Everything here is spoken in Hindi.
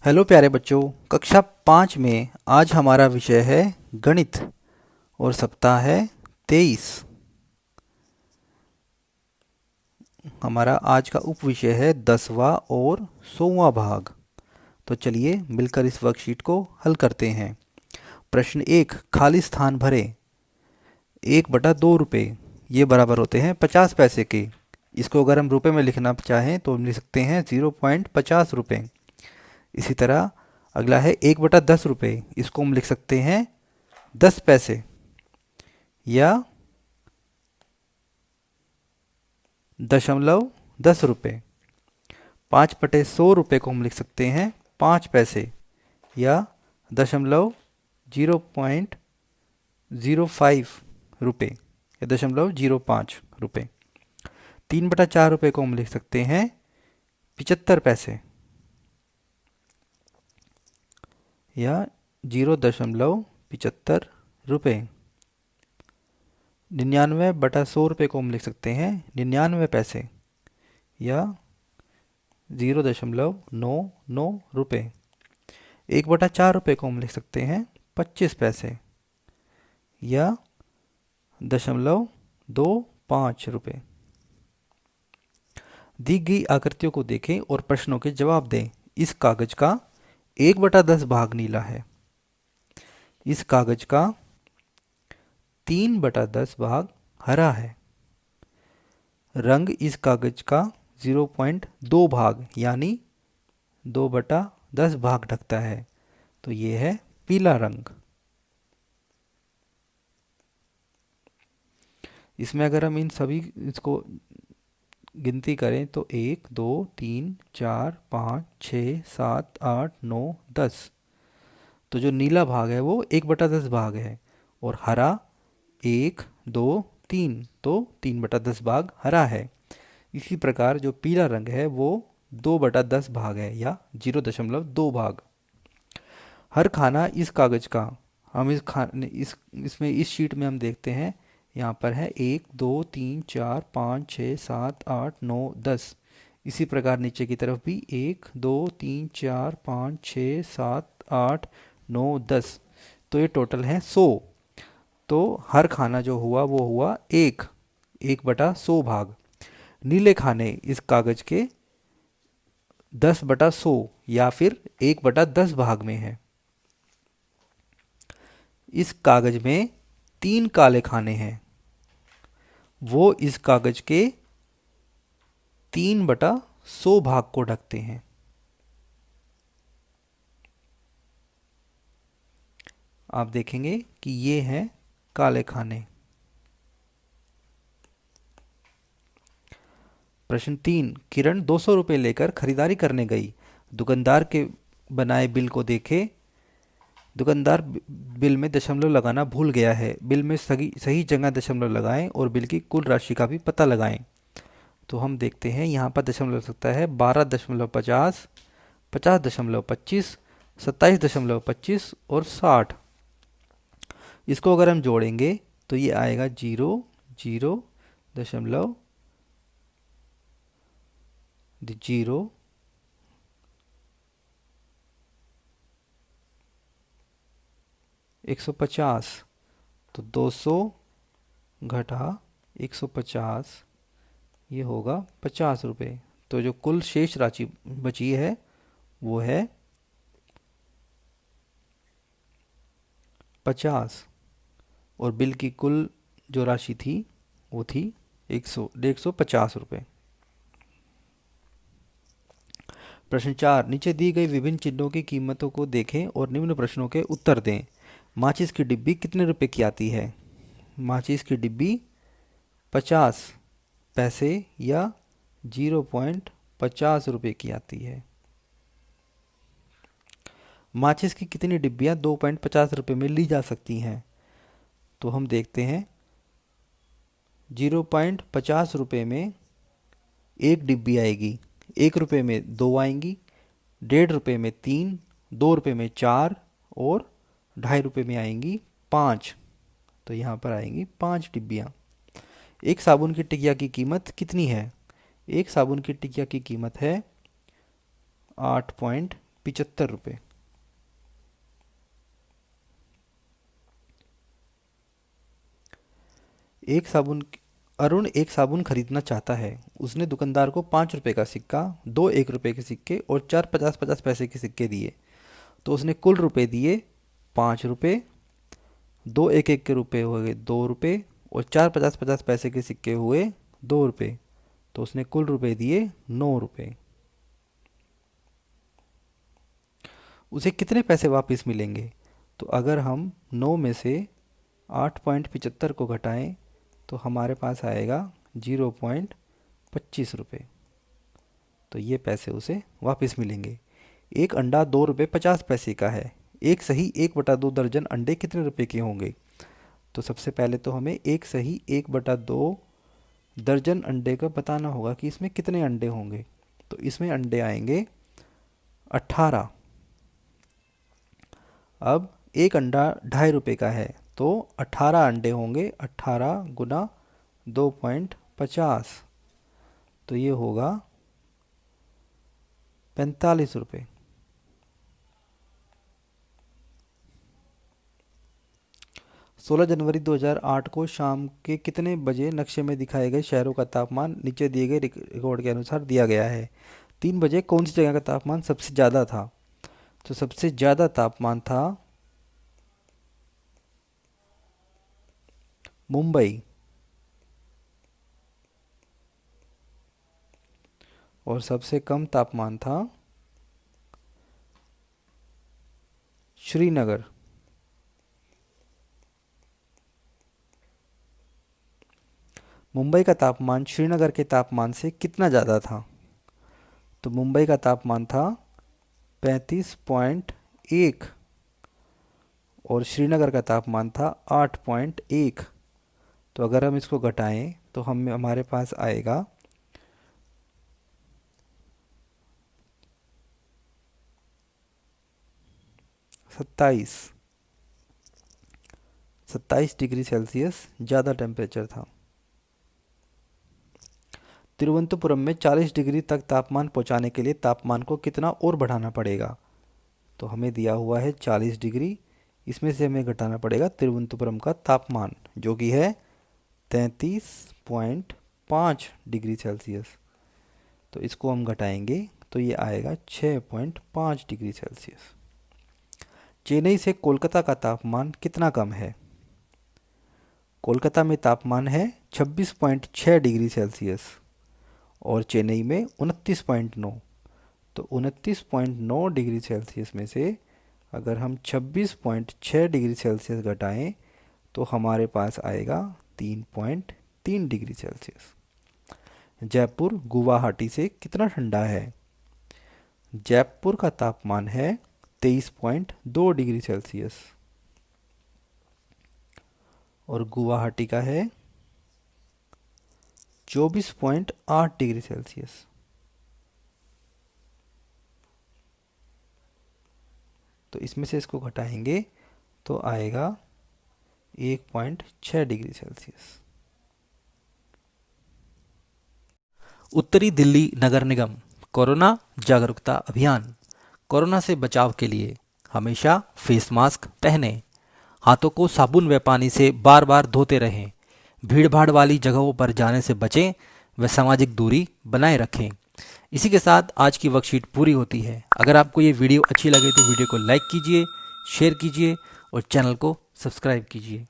हेलो प्यारे बच्चों। कक्षा 5 में आज हमारा विषय है गणित और सप्ताह है 23। हमारा आज का उप विषय है 10वां और 100वां भाग। तो चलिए मिलकर इस वर्कशीट को हल करते हैं। प्रश्न 1, खाली स्थान भरे। 1/2 रुपये ये बराबर होते हैं 50 पैसे के। इसको अगर हम रुपए में लिखना चाहें तो हम लिख सकते हैं 0.50 रुपये। इसी तरह अगला है 1/10 रुपये, इसको हम लिख सकते हैं 10 पैसे या 0.10 रुपये। 5/100 रुपये को हम लिख सकते हैं 5 पैसे या 0.05 रुपये या 0.05 रुपये। 3/4 रुपये को हम लिख सकते हैं 75 पैसे या 0.75 रुपये। 99/100 रुपये को हम लिख सकते हैं 99 पैसे या 0.99 रुपये। 1/4 रुपये को हम लिख सकते हैं 25 पैसे या 0.25 रुपये। दी गई आकृतियों को देखें और प्रश्नों के जवाब दें। इस कागज का 1/10 भाग नीला है। इस कागज का 3/10 भाग हरा है। रंग इस कागज का 0.2 भाग यानी 2/10 भाग ढकता है। तो ये है पीला रंग। इसमें अगर हम इन सभी इसको गिनती करें तो 1 2 3 4 5 6 7 8 9 10। तो जो नीला भाग है वो 1/10 भाग है और हरा 1 2 3, तो 3/10 भाग हरा है। इसी प्रकार जो पीला रंग है वो 2/10 भाग है या 0.2 भाग। हर खाना इस कागज का, हम इस खाने इसमें इस शीट में हम देखते हैं यहाँ पर है 1 2 3 4 5 6 7 8 9 10। इसी प्रकार नीचे की तरफ भी 1 2 3 4 5 6 7 8 9 10। तो ये टोटल है 100। तो हर खाना जो हुआ वो हुआ 1/100 भाग। नीले खाने इस कागज के 10/100 या फिर 1/10 भाग में है। इस कागज में 3 काले खाने हैं, वो इस कागज के 3/100 भाग को ढकते हैं। आप देखेंगे कि ये हैं काले खाने। प्रश्न 3, किरण 200 रुपये लेकर खरीदारी करने गई। दुकानदार के बनाए बिल को देखे। दुकानदार बिल में दशमलव लगाना भूल गया है। बिल में सही सही जगह दशमलव लगाएं और बिल की कुल राशि का भी पता लगाएं। तो हम देखते हैं यहाँ पर दशमलव लग सकता है 12.50, 50.25, 27.25 और 60। इसको अगर हम जोड़ेंगे तो ये आएगा 0.0 150। तो 200 घटा 150 ये होगा 50 रुपये। तो जो कुल शेष राशि बची है वो है 50 और बिल की कुल जो राशि थी वो थी 150 रुपये। प्रश्न 4, नीचे दी गई विभिन्न चिन्हों की कीमतों को देखें और निम्न प्रश्नों के उत्तर दें। माचिस की डिब्बी कितने रुपए की आती है? माचिस की डिब्बी 50 पैसे या 0.50 रुपये की आती है। माचिस की कितनी डिब्बियाँ 2.50 रुपये में ली जा सकती हैं? तो हम देखते हैं 0.50 रुपये में एक डिब्बी आएगी, 1 रुपये में 2 आएंगी, 1.5 रुपये में 3, 2 रुपये में 4 और 2.5 रुपये में आएंगी 5। तो यहाँ पर आएंगी 5 डिब्बियाँ। एक साबुन की टिकिया की कीमत कितनी है? एक साबुन की टिकिया की कीमत है ₹75। एक साबुन अरुण एक साबुन खरीदना चाहता है। उसने दुकानदार को ₹5 का सिक्का, दो ₹1 के सिक्के और चार 50-50 पैसे के सिक्के दिए। तो उसने कुल रुपए दिए ₹5, दो एक के रुपए हुए ₹2 और चार 50-50 पैसे के सिक्के हुए ₹2। तो उसने कुल रुपए दिए ₹9। उसे कितने पैसे वापस मिलेंगे? तो अगर हम 9 में से 8.75 को घटाएं तो हमारे पास आएगा ₹0.25। तो ये पैसे उसे वापस मिलेंगे। एक अंडा ₹2.50 का है। एक सही 1/2 दर्जन अंडे कितने रुपए के होंगे? तो सबसे पहले तो हमें एक सही 1/2 दर्जन अंडे का बताना होगा कि इसमें कितने अंडे होंगे। तो इसमें अंडे आएंगे 18। अब एक अंडा ₹2.50 का है तो 18 अंडे होंगे। 18 गुना 2.50 तो ये होगा ₹45। 16 जनवरी 2008 को शाम के कितने बजे नक्शे में दिखाए गए शहरों का तापमान नीचे दिए गए रिकॉर्ड के अनुसार दिया गया है? 3 बजे कौन सी जगह का तापमान सबसे ज़्यादा था? तो सबसे ज़्यादा तापमान था मुंबई, और सबसे कम तापमान था श्रीनगर। मुंबई का तापमान श्रीनगर के तापमान से कितना ज़्यादा था? तो मुंबई का तापमान था 35.1 और श्रीनगर का तापमान था 8.1। तो अगर हम इसको घटाएं तो हमारे पास आएगा 27 डिग्री सेल्सियस ज़्यादा टेम्परेचर था। तिरुवनंतपुरम में 40 डिग्री तक तापमान पहुंचाने के लिए तापमान को कितना और बढ़ाना पड़ेगा? तो हमें दिया हुआ है 40 डिग्री, इसमें से हमें घटाना पड़ेगा तिरुवनंतपुरम का तापमान जो कि है 33.5 डिग्री सेल्सियस। तो इसको हम घटाएंगे तो ये आएगा 6.5 डिग्री सेल्सियस। चेन्नई से कोलकाता का तापमान कितना कम है? कोलकाता में तापमान है 26.6 डिग्री सेल्सियस और चेन्नई में 29.9। तो 29.9 डिग्री सेल्सियस में से अगर हम 26.6 डिग्री सेल्सियस घटाएं तो हमारे पास आएगा 3.3 डिग्री सेल्सियस। जयपुर गुवाहाटी से कितना ठंडा है? जयपुर का तापमान है 23.2 डिग्री सेल्सियस और गुवाहाटी का है 24.8 डिग्री सेल्सियस। तो इसमें से इसको घटाएंगे तो आएगा 1.6 डिग्री सेल्सियस। उत्तरी दिल्ली नगर निगम कोरोना जागरूकता अभियान। कोरोना से बचाव के लिए हमेशा फेस मास्क पहनें, हाथों को साबुन व पानी से बार बार धोते रहें, भीड़ भाड़ वाली जगहों पर जाने से बचें व सामाजिक दूरी बनाए रखें। इसी के साथ आज की वर्कशीट पूरी होती है। अगर आपको ये वीडियो अच्छी लगे तो वीडियो को लाइक कीजिए, शेयर कीजिए और चैनल को सब्सक्राइब कीजिए।